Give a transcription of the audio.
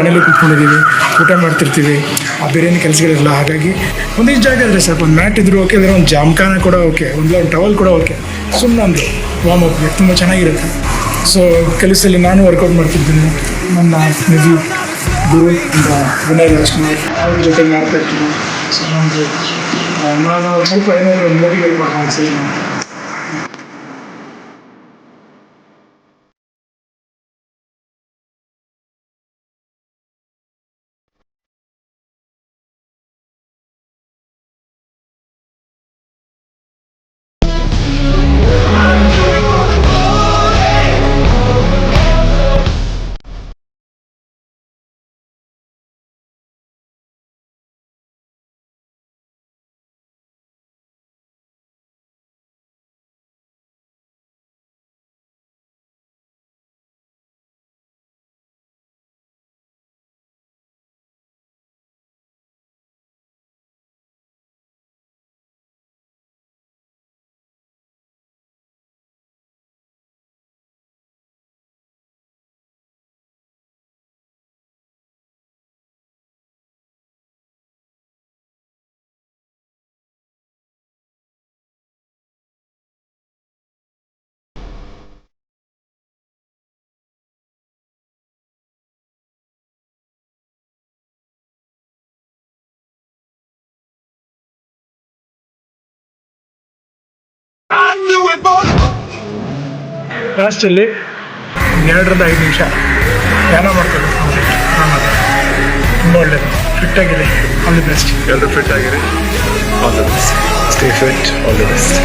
ಮನೇಲಿ ಕೂತ್ಕೊಂಡಿದ್ದೀವಿ, ಊಟ ಮಾಡ್ತಿರ್ತೀವಿ, ಆ ಬೇರೇನು ಕೆಲಸಗಳಿರಲ್ಲ. ಹಾಗಾಗಿ ಒಂದಿಷ್ಟು ಜಾಗ ಇದ್ರೆ ಸ್ವಲ್ಪ ಒಂದು ಮ್ಯಾಟ್ ಇದ್ರೂ ಓಕೆ, ಅಂದರೆ ಒಂದು ಜಾಮ್ಖಾನ ಕೂಡ ಓಕೆ, ಒಂದು ಟವಲ್ ಕೂಡ ಓಕೆ, ಸುಮ್ಮನೆ ಒಂದು ವಾರ್ಮ್ ಅಪ್ಗೆ ತುಂಬ ಚೆನ್ನಾಗಿರುತ್ತೆ. ಸೊ ಕೆಲಸದಲ್ಲಿ ನಾನು ವರ್ಕೌಟ್ ಮಾಡ್ತಿದ್ದೀನಿ, ನನ್ನ ನಿಧಿ ಗುರು ಅಂತ ವಿನಯ್ ರಾಜ್ಕುಮಾರ್ ಅವ್ರ ಜೊತೆ ಮಾಡ್ತಾ ಇರ್ತೀನಿ. ಸೊ ನಮ್ಮದು ನಾನು ಸ್ವಲ್ಪ ಏನಾದರೂ ಮೋಟಿವೇಟ್ ಮಾಡ್ಕೊಂಡು ಸರಿ ನಾನು. ಲಾಸ್ಟಲ್ಲಿ 2-5 ನಿಮಿಷ ಧ್ಯಾನ ಮಾಡ್ತಾರೆ. ತುಂಬ ಒಳ್ಳೆಯದು, ಫಿಟ್ಟಾಗಿದೆ. All the best. ಎಲ್ಲರೂ ಫಿಟ್ ಆಗಿರಿ. All the best. Stay fit. All the best.